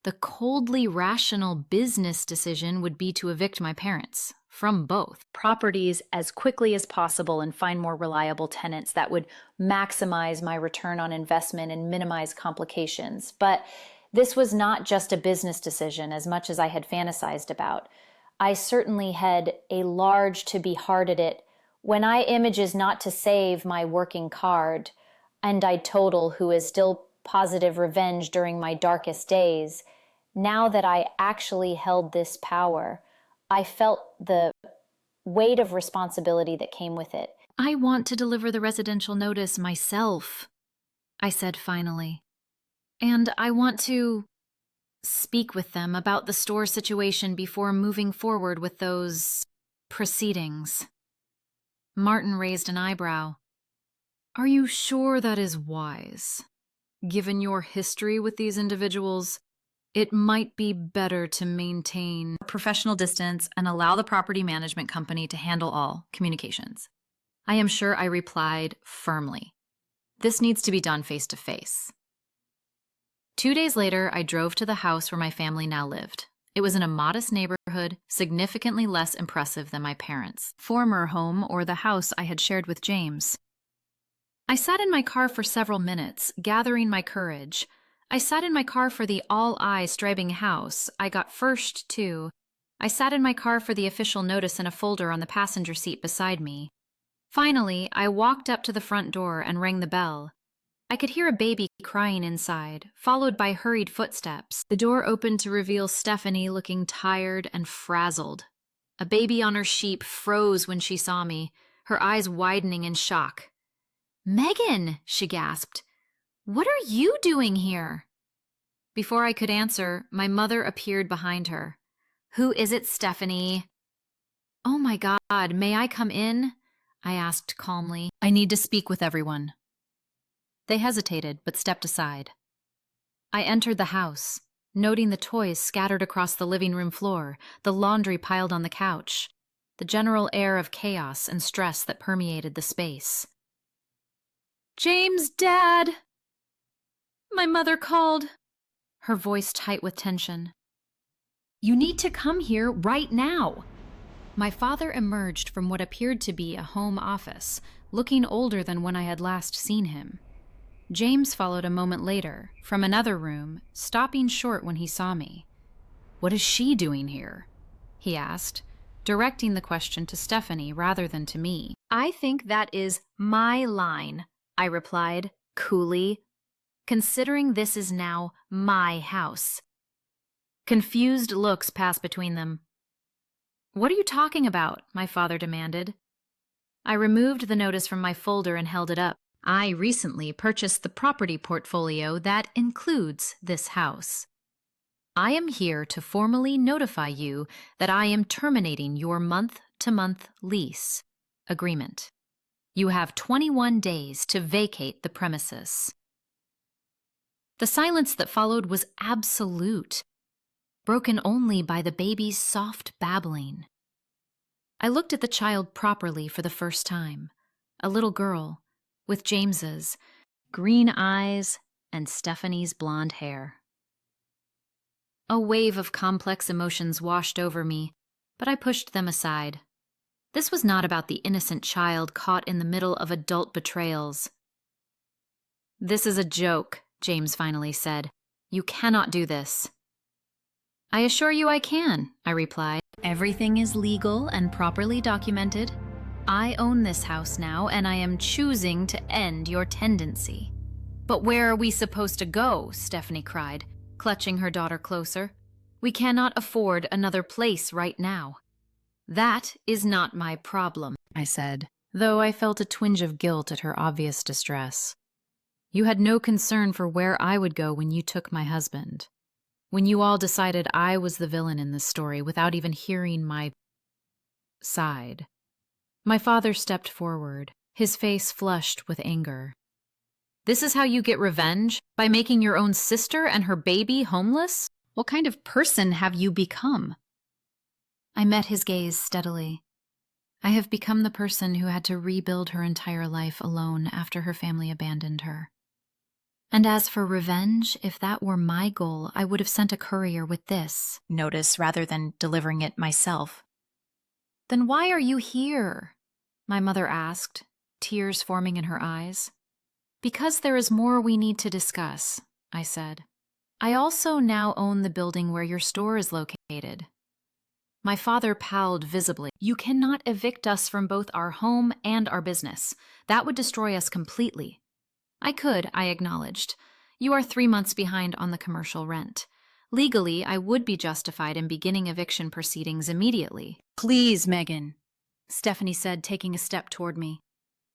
The coldly rational business decision would be to evict my parents from both properties as quickly as possible and find more reliable tenants that would maximize my return on investment and minimize complications. But this was not just a business decision as much as I had fantasized about. I certainly had a large to be hard at it when I images not to save my working card, and I total who is still positive revenge during my darkest days. Now that I actually held this power, I felt the weight of responsibility that came with it. I want to deliver the residential notice myself, I said finally. And I want to speak with them about the store situation before moving forward with those proceedings. Martin raised an eyebrow. Are you sure that is wise? Given your history with these individuals, it might be better to maintain professional distance and allow the property management company to handle all communications. I am sure I replied firmly. This needs to be done face to face. 2 days later, I drove to the house where my family now lived. It was in a modest neighborhood, significantly less impressive than my parents' former home or the house I had shared with James. I sat in my car for several minutes, gathering my courage. I sat in my car for the all-eyes striping house. I got first, too. I sat in my car for the official notice in a folder on the passenger seat beside me. Finally, I walked up to the front door and rang the bell. I could hear a baby crying inside, followed by hurried footsteps. The door opened to reveal Stephanie looking tired and frazzled. A baby on her sheep froze when she saw me, her eyes widening in shock. "Megan," she gasped, "what are you doing here?" Before I could answer, my mother appeared behind her. "Who is it, Stephanie?" "Oh my God, may I come in?" I asked calmly. "I need to speak with everyone." They hesitated, but stepped aside. I entered the house, noting the toys scattered across the living room floor, the laundry piled on the couch, the general air of chaos and stress that permeated the space. "James, Dad!" My mother called, her voice tight with tension. "You need to come here right now." My father emerged from what appeared to be a home office, looking older than when I had last seen him. James followed a moment later, from another room, stopping short when he saw me. "What is she doing here?" he asked, directing the question to Stephanie rather than to me. "I think that is my line," I replied, coolly, considering this is now my house. Confused looks passed between them. "What are you talking about?" my father demanded. I removed the notice from my folder and held it up. "I recently purchased the property portfolio that includes this house. I am here to formally notify you that I am terminating your month-to-month lease agreement. You have 21 days to vacate the premises." The silence that followed was absolute, broken only by the baby's soft babbling. I looked at the child properly for the first time, a little girl, with James's green eyes and Stephanie's blonde hair. A wave of complex emotions washed over me, but I pushed them aside. This was not about the innocent child caught in the middle of adult betrayals. "This is a joke," James finally said. "You cannot do this." "I assure you I can," I replied. "Everything is legal and properly documented. I own this house now, and I am choosing to end your tendency." "But where are we supposed to go?" Stephanie cried, clutching her daughter closer. "We cannot afford another place right now." "That is not my problem," I said, though I felt a twinge of guilt at her obvious distress. "You had no concern for where I would go when you took my husband. When you all decided I was the villain in this story without even hearing my side." My father stepped forward, his face flushed with anger. "This is how you get revenge? By making your own sister and her baby homeless? What kind of person have you become?" I met his gaze steadily. I have become the person who had to rebuild her entire life alone after her family abandoned her. And as for revenge, if that were my goal, I would have sent a courier with this notice rather than delivering it myself. "Then why are you here?" my mother asked, tears forming in her eyes. "Because there is more we need to discuss," I said. "I also now own the building where your store is located." My father palled visibly. "You cannot evict us from both our home and our business. That would destroy us completely." "I could," I acknowledged. "You are 3 months behind on the commercial rent. Legally, I would be justified in beginning eviction proceedings immediately." "Please, Megan," Stephanie said, taking a step toward me.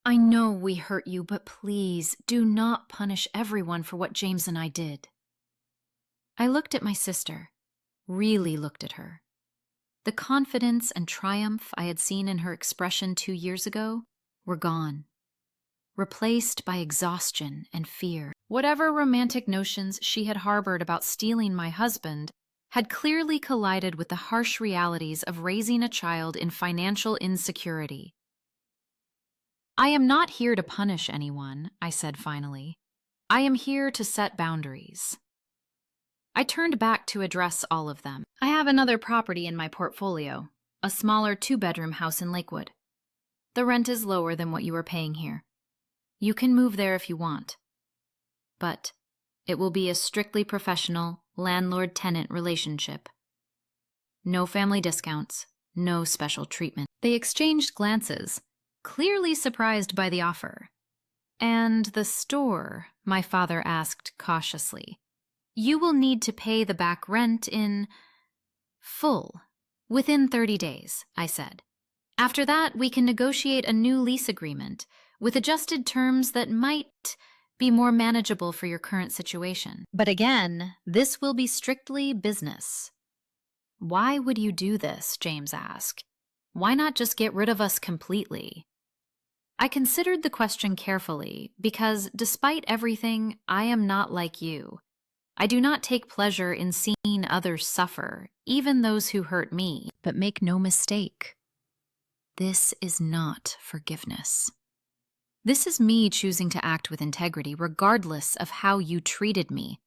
"I know we hurt you, but please do not punish everyone for what James and I did." I looked at my sister, really looked at her. The confidence and triumph I had seen in her expression 2 years ago were gone, replaced by exhaustion and fear. Whatever romantic notions she had harbored about stealing my husband had clearly collided with the harsh realities of raising a child in financial insecurity. "I am not here to punish anyone," I said finally. "I am here to set boundaries." I turned back to address all of them. "I have another property in my portfolio, a smaller 2-bedroom house in Lakewood. The rent is lower than what you are paying here. You can move there if you want. But It will be a strictly professional landlord-tenant relationship. No family discounts, no special treatment. They exchanged glances, clearly surprised by the offer. And the store, my father asked cautiously. You will need to pay the back rent in full, within 30 days, I said. After that, we can negotiate a new lease agreement with adjusted terms that might be more manageable for your current situation. But again, this will be strictly business. Why would you do this? James asked. Why not just get rid of us completely? I considered the question carefully because, despite everything, I am not like you. I do not take pleasure in seeing others suffer, even those who hurt me. But make no mistake, this is not forgiveness. This is me choosing to act with integrity, regardless of how you treated me.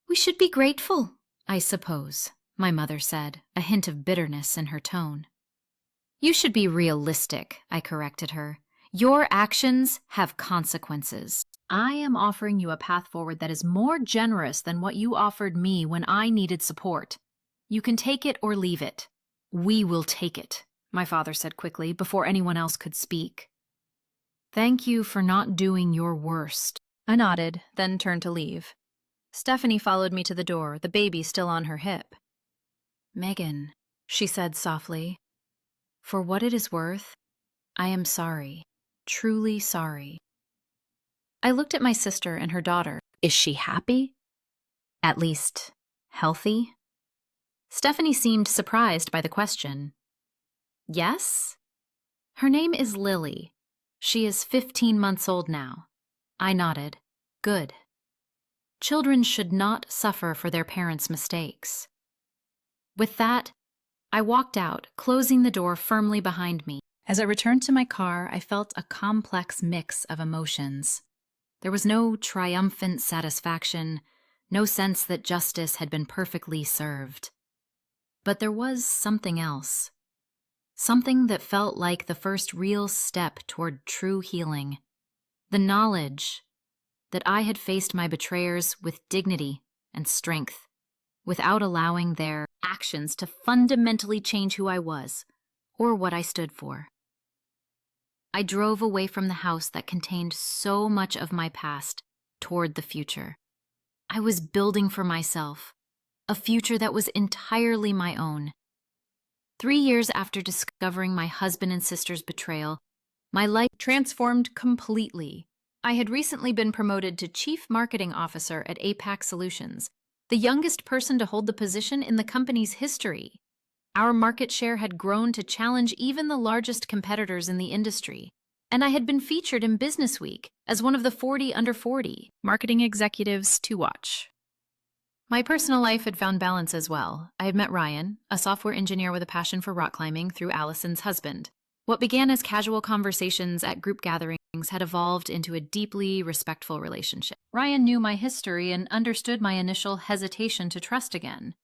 We should be grateful, I suppose, my mother said, a hint of bitterness in her tone. You should be realistic, I corrected her. Your actions have consequences. I am offering you a path forward that is more generous than what you offered me when I needed support. You can take it or leave it. We will take it, my father said quickly, before anyone else could speak. Thank you for not doing your worst. I nodded, then turned to leave. Stephanie followed me to the door, the baby still on her hip. Megan, she said softly, for what it is worth, I am sorry, truly sorry. I looked at my sister and her daughter. Is she happy? At least, healthy? Stephanie seemed surprised by the question. Yes? Her name is Lily. She is 15 months old now. I nodded. Good. Children should not suffer for their parents' mistakes. With that, I walked out, closing the door firmly behind me. As I returned to my car, I felt a complex mix of emotions. There was no triumphant satisfaction, no sense that justice had been perfectly served. But there was something else. Something that felt like the first real step toward true healing. The knowledge that I had faced my betrayers with dignity and strength, without allowing their actions to fundamentally change who I was or what I stood for. I drove away from the house that contained so much of my past toward the future. I was building for myself a future that was entirely my own. 3 years after discovering my husband and sister's betrayal, my life transformed completely. I had recently been promoted to Chief Marketing Officer at APAC Solutions, the youngest person to hold the position in the company's history. Our market share had grown to challenge even the largest competitors in the industry, and I had been featured in Business Week as one of the 40 under 40 marketing executives to watch. My personal life had found balance as well. I had met Ryan, a software engineer with a passion for rock climbing, through Allison's husband. What began as casual conversations at group gatherings had evolved into a deeply respectful relationship. Ryan knew my history and understood my initial hesitation to trust again.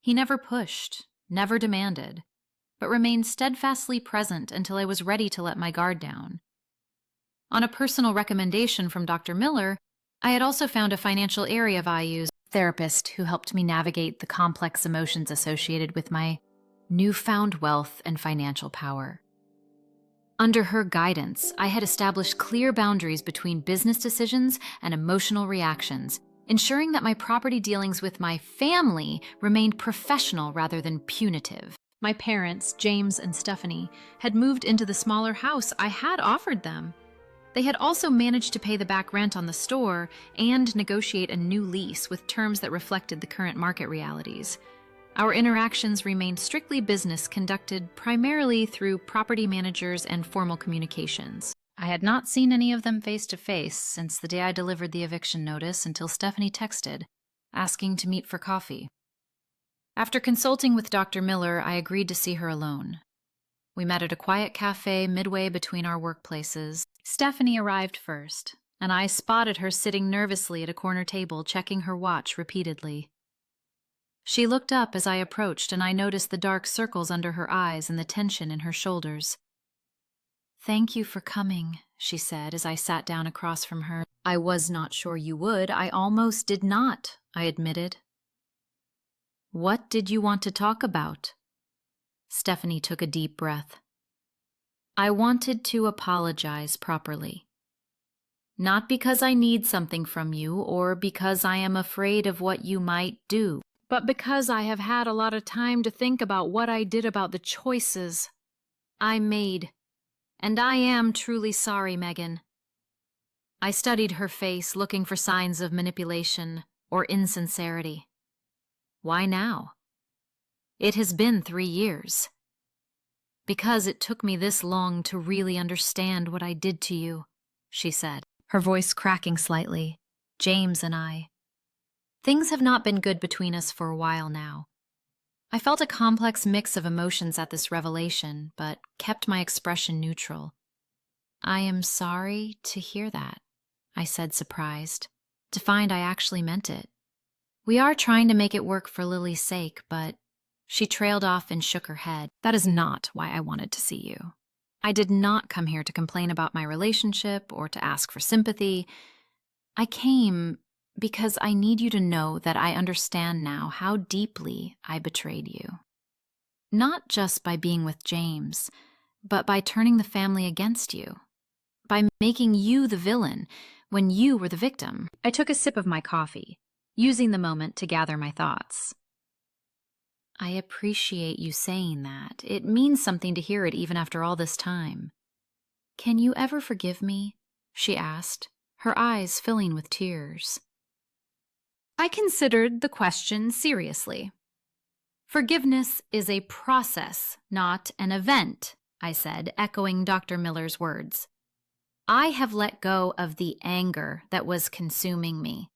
He never pushed, never demanded, but remained steadfastly present until I was ready to let my guard down. On a personal recommendation from Dr. Miller, I had also found a financial area of IU's therapist who helped me navigate the complex emotions associated with my newfound wealth and financial power. Under her guidance, I had established clear boundaries between business decisions and emotional reactions, ensuring that my property dealings with my family remained professional rather than punitive. My parents, James and Stephanie, had moved into the smaller house I had offered them. They had also managed to pay the back rent on the store and negotiate a new lease with terms that reflected the current market realities. Our interactions remained strictly business, conducted primarily through property managers and formal communications. I had not seen any of them face to face since the day I delivered the eviction notice until Stephanie texted, asking to meet for coffee. After consulting with Dr. Miller, I agreed to see her alone. We met at a quiet cafe midway between our workplaces. Stephanie arrived first, and I spotted her sitting nervously at a corner table, checking her watch repeatedly. She looked up as I approached, and I noticed the dark circles under her eyes and the tension in her shoulders. "Thank you for coming," she said as I sat down across from her. I was not sure you would. I almost did not, I admitted. What did you want to talk about? Stephanie took a deep breath. I wanted to apologize properly. Not because I need something from you or because I am afraid of what you might do, but because I have had a lot of time to think about what I did about the choices I made. And I am truly sorry, Megan. I studied her face, looking for signs of manipulation or insincerity. Why now? It has been 3 years. Because it took me this long to really understand what I did to you, she said, her voice cracking slightly. James and I. Things have not been good between us for a while now. I felt a complex mix of emotions at this revelation, but kept my expression neutral. I am sorry to hear that, I said, surprised, to find I actually meant it. We are trying to make it work for Lily's sake, but she trailed off and shook her head. That is not why I wanted to see you. I did not come here to complain about my relationship or to ask for sympathy. I came because I need you to know that I understand now how deeply I betrayed you. Not just by being with James, but by turning the family against you. By making you the villain when you were the victim. I took a sip of my coffee, using the moment to gather my thoughts. I appreciate you saying that. It means something to hear it even after all this time. Can you ever forgive me? She asked, her eyes filling with tears. I considered the question seriously. Forgiveness is a process, not an event, I said, echoing Dr. Miller's words. I have let go of the anger that was consuming me.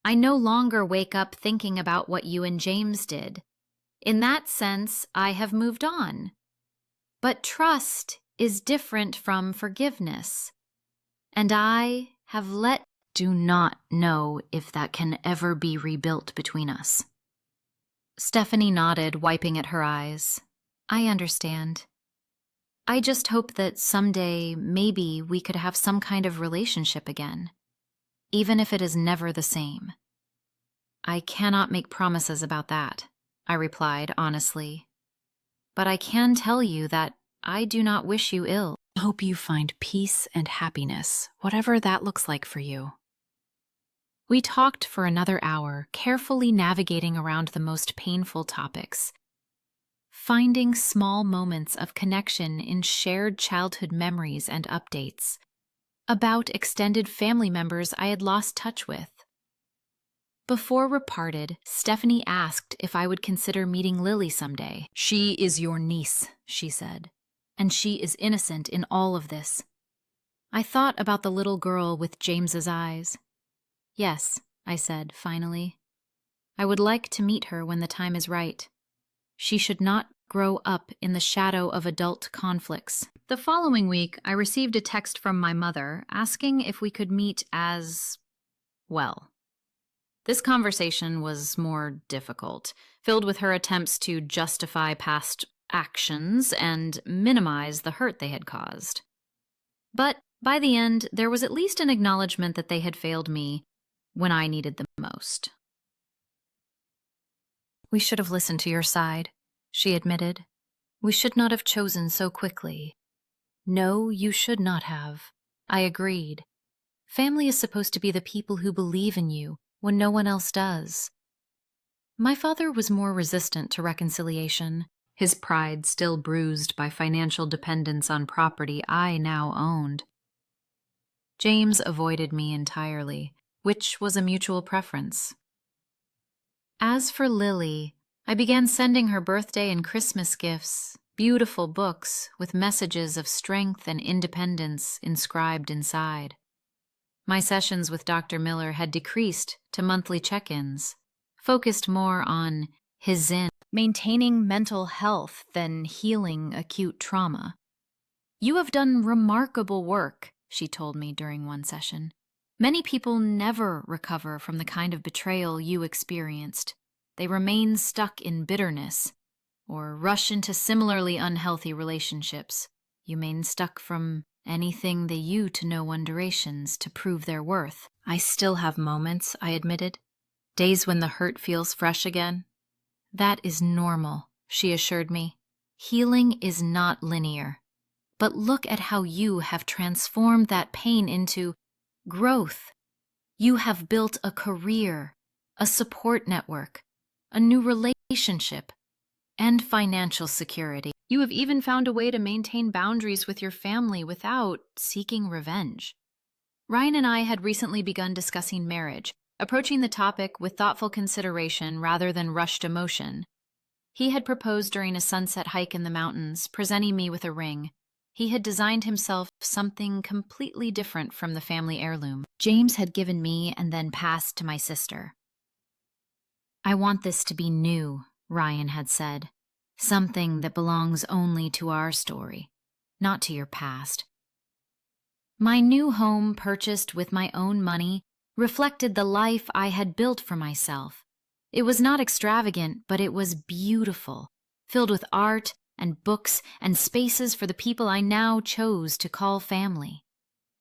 I no longer wake up thinking about what you and James did. In that sense, I have moved on. But trust is different from forgiveness. And I have do not know if that can ever be rebuilt between us. Stephanie nodded, wiping at her eyes. I understand. I just hope that someday maybe we could have some kind of relationship again, even if it is never the same. I cannot make promises about that, I replied honestly. But I can tell you that I do not wish you ill. I hope you find peace and happiness, whatever that looks like for you. We talked for another hour, carefully navigating around the most painful topics, finding small moments of connection in shared childhood memories and updates, about extended family members I had lost touch with. Before we parted, Stephanie asked if I would consider meeting Lily someday. She is your niece, she said, and she is innocent in all of this. I thought about the little girl with James's eyes. Yes, I said, finally. I would like to meet her when the time is right. She should not grow up in the shadow of adult conflicts. The following week, I received a text from my mother asking if we could meet as, well. This conversation was more difficult, filled with her attempts to justify past actions and minimize the hurt they had caused. But by the end, there was at least an acknowledgement that they had failed me when I needed them most. We should have listened to your side, she admitted. We should not have chosen so quickly. No, you should not have. I agreed. Family is supposed to be the people who believe in you when no one else does. My father was more resistant to reconciliation, his pride still bruised by financial dependence on property I now owned. James avoided me entirely, which was a mutual preference. As for Lily, I began sending her birthday and Christmas gifts, beautiful books with messages of strength and independence inscribed inside. My sessions with Dr. Miller had decreased to monthly check-ins, focused more on his zen, maintaining mental health than healing acute trauma. You have done remarkable work, she told me during one session. Many people never recover from the kind of betrayal you experienced. They remain stuck in bitterness or rush into similarly unhealthy relationships. You remain stuck from anything they you to no one durations to prove their worth. I still have moments, I admitted. Days when the hurt feels fresh again. That is normal, she assured me. Healing is not linear. But look at how you have transformed that pain into growth. You have built a career, a support network, a new relationship, and financial security. You have even found a way to maintain boundaries with your family without seeking revenge. Ryan and I had recently begun discussing marriage, approaching the topic with thoughtful consideration rather than rushed emotion. He had proposed during a sunset hike in the mountains, presenting me with a ring. He had designed himself something completely different from the family heirloom James had given me and then passed to my sister. I want this to be new, Ryan had said. Something that belongs only to our story, not to your past. My new home, purchased with my own money, reflected the life I had built for myself. It was not extravagant, but it was beautiful, filled with art and books and spaces for the people I now chose to call family.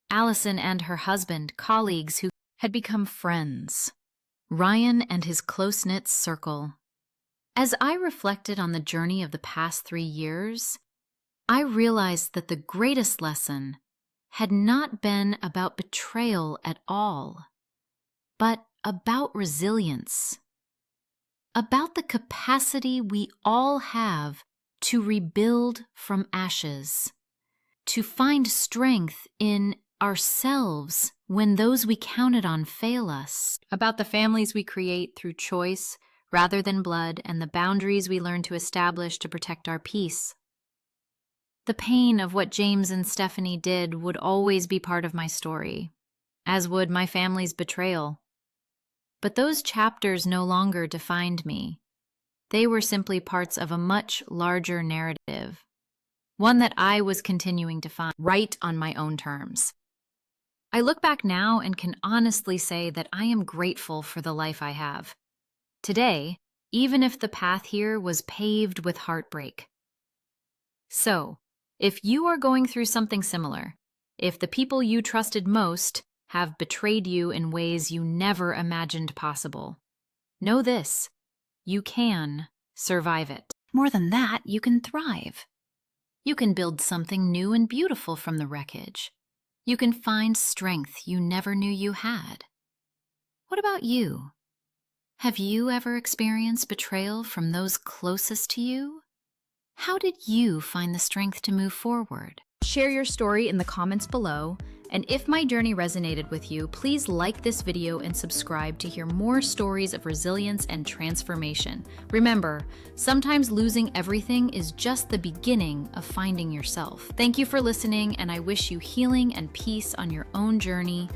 Allison and her husband, colleagues who had become friends. Ryan and his close-knit circle. As I reflected on the journey of the past 3 years, I realized that the greatest lesson had not been about betrayal at all, but about resilience, about the capacity we all have to rebuild from ashes, to find strength in ourselves when those we counted on fail us, about the families we create through choice rather than blood, and the boundaries we learn to establish to protect our peace. The pain of what James and Stephanie did would always be part of my story, as would my family's betrayal. But those chapters no longer defined me. They were simply parts of a much larger narrative, one that I was continuing to find right on my own terms. I look back now and can honestly say that I am grateful for the life I have today, even if the path here was paved with heartbreak. So, if you are going through something similar, if the people you trusted most have betrayed you in ways you never imagined possible, know this: you can survive it. More than that, you can thrive. You can build something new and beautiful from the wreckage. You can find strength you never knew you had. What about you? Have you ever experienced betrayal from those closest to you? How did you find the strength to move forward? Share your story in the comments below, and if my journey resonated with you, please like this video and subscribe to hear more stories of resilience and transformation. Remember, sometimes losing everything is just the beginning of finding yourself. Thank you for listening, and I wish you healing and peace on your own journey.